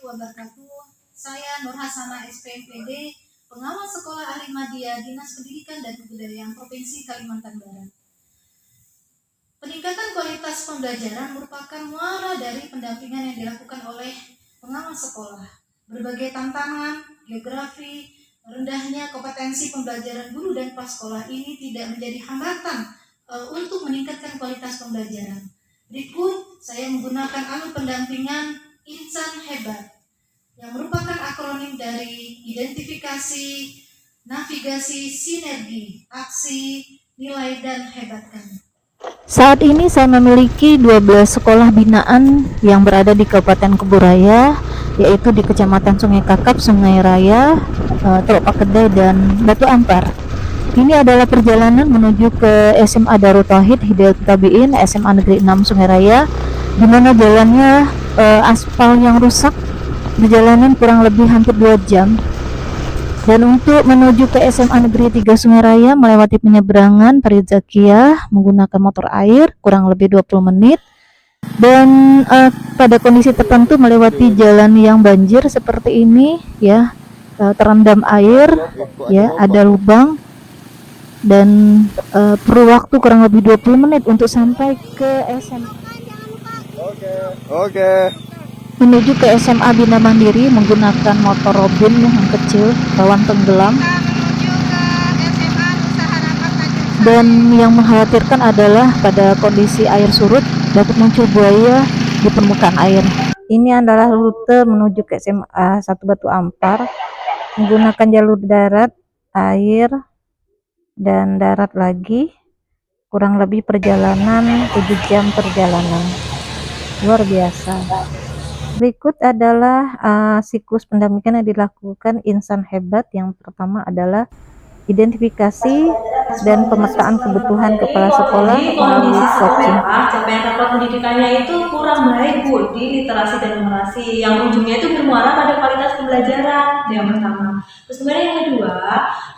wabarakatuh. Saya Nur Hasanah SPMPD, Pengawas Sekolah Ahli Madya Dinas Pendidikan dan Kebudayaan Provinsi Kalimantan Barat. Peningkatan kualitas pembelajaran merupakan muara dari pendampingan yang dilakukan oleh pengawas sekolah. Berbagai tantangan, geografi, rendahnya kompetensi pembelajaran guru dan prasekolah ini tidak menjadi hambatan untuk meningkatkan kualitas pembelajaran. Berikut saya menggunakan alat pendampingan Insan Hebat yang merupakan akronim dari identifikasi, navigasi, sinergi, aksi, nilai, dan hebatkan. Saat ini saya memiliki 12 sekolah binaan yang berada di Kabupaten Keburaya, yaitu di Kecamatan Sungai Kakap, Sungai Raya, Teluk Pakedai, dan Batu Ampar. Ini adalah perjalanan menuju ke SMA Darut Tauhid Hidayatul Tabiin, SMA Negeri 6 Sungai Raya, di mana jalannya aspal yang rusak, perjalanan kurang lebih hampir 2 jam. Dan untuk menuju ke SMA Negeri 3 Sungai Raya melewati penyeberangan Farid Zakiyah menggunakan motor air kurang lebih 20 menit. Dan pada kondisi tertentu melewati jalan yang banjir seperti ini ya, terendam air ya, ada lubang, dan perlu waktu kurang lebih 20 menit untuk sampai ke SMA. Oke. Menuju ke SMA Bina Mandiri menggunakan motor Robin yang kecil rawan tenggelam. Dan yang mengkhawatirkan adalah pada kondisi air surut dapat muncul buaya di permukaan air. Ini adalah rute menuju ke SMA 1 Batu Ampar menggunakan jalur darat, air, dan darat lagi. Kurang lebih perjalanan 7 jam perjalanan. Luar biasa. Berikut adalah siklus pendampingan yang dilakukan Insan Hebat. Yang pertama adalah identifikasi dan pemetaan kebutuhan kepala sekolah melalui coaching. Capaian rapor pendidikannya itu kurang baik Bu di literasi dan numerasi, yang ujungnya itu bermuara pada kualitas pembelajaran. Itu yang pertama. Terus kemudian yang kedua,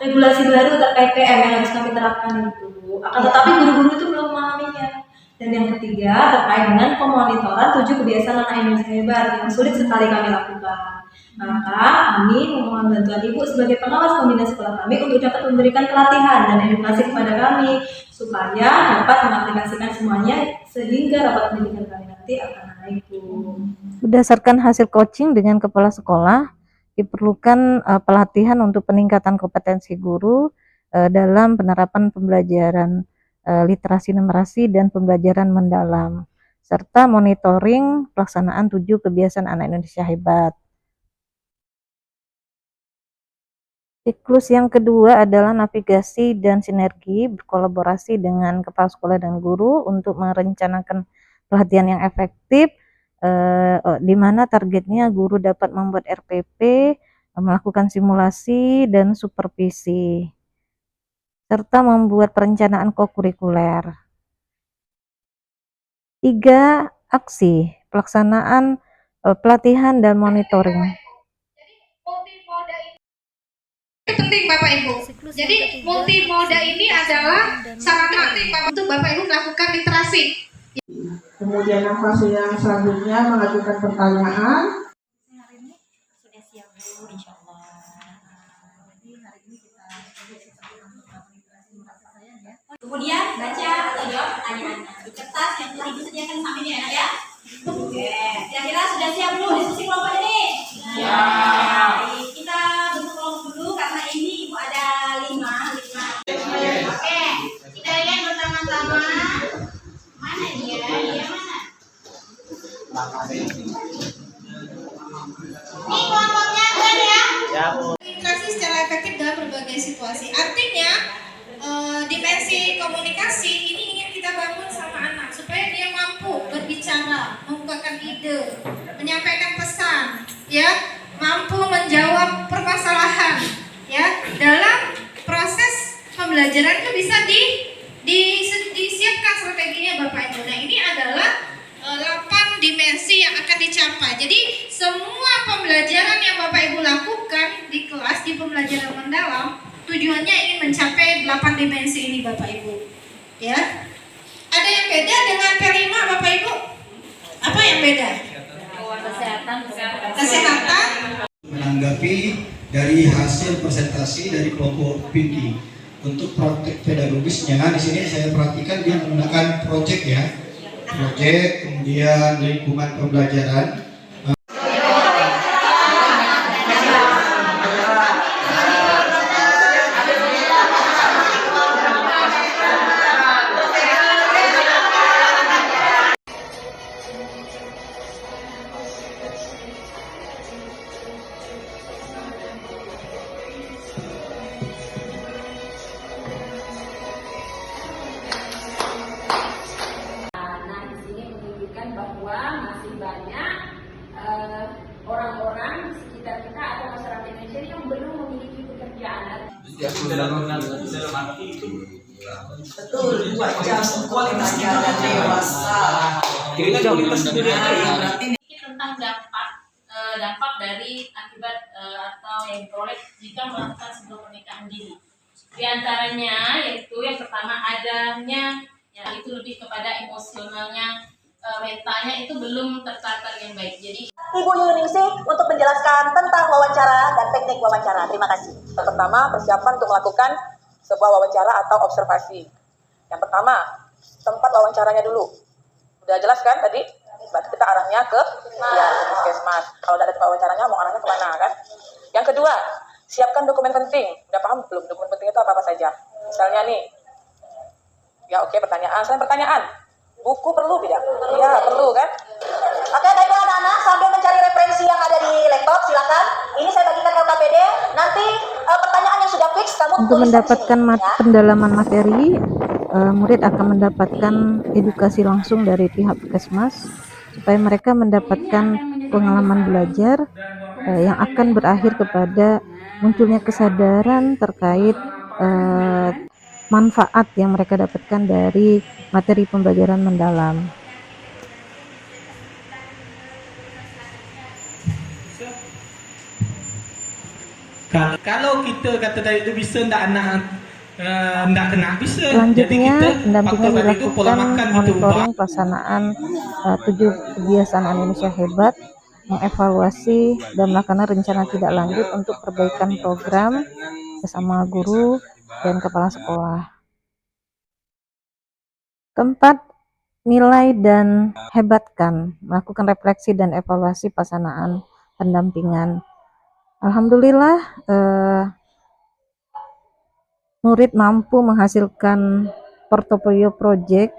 regulasi baru terkait PM yang harus kami terapkan itu. Akan tetapi guru-guru itu belum memahaminya. Dan yang ketiga terkait dengan pemonitoran 7 kebiasaan anak Indonesia Hebat yang sulit sekali kami lakukan. Maka kami memohon bantuan Ibu sebagai pengawas pembina sekolah kami untuk dapat memberikan pelatihan dan edukasi kepada kami supaya dapat mengaplikasikan semuanya sehingga rapat pendidikan kami nanti akan naik Bu. Berdasarkan hasil coaching dengan kepala sekolah, diperlukan pelatihan untuk peningkatan kompetensi guru dalam penerapan pembelajaran literasi numerasi dan pembelajaran mendalam, serta monitoring pelaksanaan 7 kebiasaan anak Indonesia Hebat. Siklus yang kedua adalah navigasi dan sinergi, berkolaborasi dengan kepala sekolah dan guru untuk merencanakan pelatihan yang efektif, di mana targetnya guru dapat membuat RPP, melakukan simulasi dan supervisi, serta membuat perencanaan kokurikuler. 3. Aksi, pelaksanaan pelatihan dan monitoring. Itu penting Bapak Ibu. Jadi multimoda ini adalah sarana aktif untuk Bapak Ibu melakukan literasi. Kemudian yang fase yang selanjutnya mengajukan pertanyaan. Hari ini sudah siap Bu, insyaallah. Jadi hari ini kita tentang literasi bahasa saya ya. Kemudian baca atau jawab pertanyaan di kertas yang telah Ibu sediakan samping ini enak ya. Oke, kira-kira sudah siap belum diskusi kelompok ini? Ya. Baik, kita bentuk kelompok dulu karena ini Ibu ada 5. Oke, kita lihat bersama-sama. Mana dia? Dia mana? Ini kelompoknya kan ya? Ya, Bu. Literasi secara efektif dalam berbagai situasi. Artinya dimensi komunikasi ini ingin kita bangun sama anak supaya dia mampu berbicara, membukakan ide, menyampaikan pesan, ya, mampu menjawab permasalahan, ya, dalam proses pembelajaran itu bisa disiapkan strateginya Bapak Ibu. Nah, ini adalah 8 dimensi yang akan dicapai. Jadi semua pembelajaran yang Bapak Ibu lakukan di kelas, di pembelajaran mendalam, tujuannya ingin mencapai 8 dimensi ini Bapak Ibu. Ya. Ada yang beda dengan P5 Bapak Ibu? Apa yang beda? Kesehatan. Kesehatan. dari hasil presentasi dari kelompok Pinky. Untuk praktek pedagogisnya di sini saya perhatikan dia menggunakan project ya, project, kemudian lingkungan pembelajaran. Nah, di sini menunjukkan bahwa masih banyak orang-orang di sekitar kita atau masyarakat Indonesia yang belum memiliki pekerjaan. Betul, 2 jam kualitas kita dewasa. Kita kualitas berarti tentang dampak dari akibat atau yang diperoleh jika melakukan sebelum pernikahan dini. Di antaranya yaitu yang pertama adanya itu lebih kepada emosionalnya, mentalnya itu belum tertata dengan baik. Jadi Ibu Yunisi untuk menjelaskan tentang wawancara dan teknik wawancara. Terima kasih. Pertama, persiapan untuk melakukan sebuah wawancara atau observasi. Yang pertama, tempat wawancaranya dulu. Udah jelas kan tadi? Berarti kita arahnya ke puskesmas. Kalau ada tempat wawancaranya, mau arahnya kemana kan? Yang kedua, siapkan dokumen penting. Udah paham belum? Dokumen penting itu apa-apa saja? Misalnya nih, ya oke, pertanyaan. Selain pertanyaan, buku perlu tidak? Iya, perlu kan? Oke, baiklah anak-anak, sambil mencari referensi yang ada di laptop, silakan. Ini saya bagikan ke KPD. Nanti pertanyaan yang sudah fix, kamu Untuk tulis mendapatkan di sini, ya. pendalaman materi, murid akan mendapatkan edukasi langsung dari pihak puskesmas supaya mereka mendapatkan pengalaman belajar yang akan berakhir kepada munculnya kesadaran terkait manfaat yang mereka dapatkan dari materi pembelajaran mendalam. Kalau kita kata tadi itu bisa ndak anak ndak kena bisa. Selanjutnya, pendampingan faktor tadi itu pola dilakukan makan gitu, monitoring pelaksanaan 7 kebiasaan Indonesia Hebat, mengevaluasi dan melakukan rencana tidak lanjut untuk perbaikan program bersama guru dan kepala sekolah. Keempat, nilai dan hebatkan, melakukan refleksi dan evaluasi pelaksanaan pendampingan. Alhamdulillah, murid mampu menghasilkan portofolio project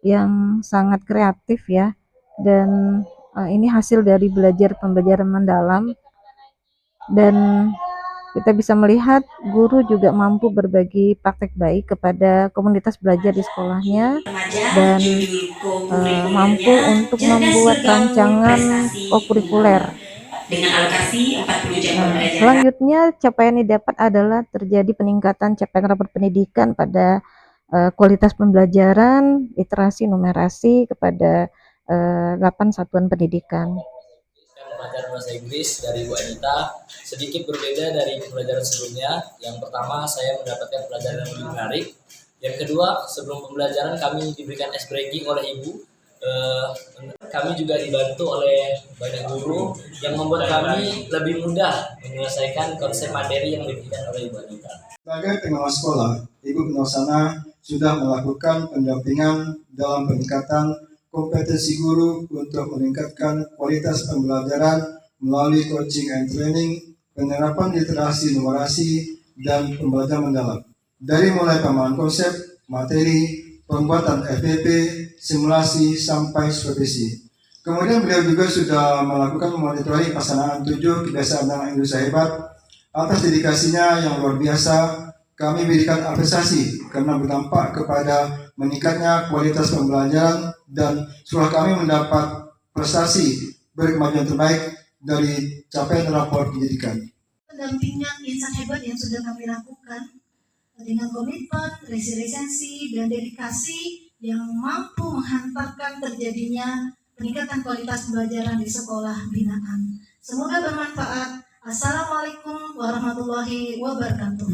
yang sangat kreatif ya, dan ini hasil dari belajar pembelajaran mendalam, dan kita bisa melihat guru juga mampu berbagi praktek baik kepada komunitas belajar di sekolahnya dan mampu untuk membuat rancangan kokurikuler. Dengan alokasi 40 jam pembelajaran. Selanjutnya, capaian yang didapat adalah terjadi peningkatan capaian rapor pendidikan pada kualitas pembelajaran, literasi, numerasi kepada 8 satuan pendidikan. Pelajaran bahasa Inggris dari Bu Anita sedikit berbeda dari pembelajaran sebelumnya. Yang pertama, saya mendapatkan pelajaran yang lebih menarik. Yang kedua, sebelum pembelajaran kami diberikan ice breaking oleh Ibu. Kami juga dibantu oleh banyak guru yang membuat kami lebih mudah menyelesaikan konsep materi yang diberikan oleh Ibu Anita. Sebagai pengawas sekolah, Ibu Penosana sudah melakukan pendampingan dalam peningkatan kompetensi guru untuk meningkatkan kualitas pembelajaran melalui coaching and training, penerapan literasi numerasi, dan pembelajaran mendalam. Dari mulai pemahaman konsep, materi, pembuatan FPP, simulasi, sampai supervisi. Kemudian beliau juga sudah melakukan monitoring pelaksanaan 7 kebiasaan anak Indonesia Hebat. Atas dedikasinya yang luar biasa, kami berikan apresiasi karena berdampak kepada meningkatnya kualitas pembelajaran dan setelah kami mendapat prestasi berkemajuan terbaik dari capaian rapor pendidikan. Pendampingan insan hebat yang sudah kami lakukan dengan komitmen, resiliensi, dan dedikasi yang mampu menghantarkan terjadinya peningkatan kualitas pembelajaran di sekolah binaan. Semoga bermanfaat. Assalamualaikum warahmatullahi wabarakatuh.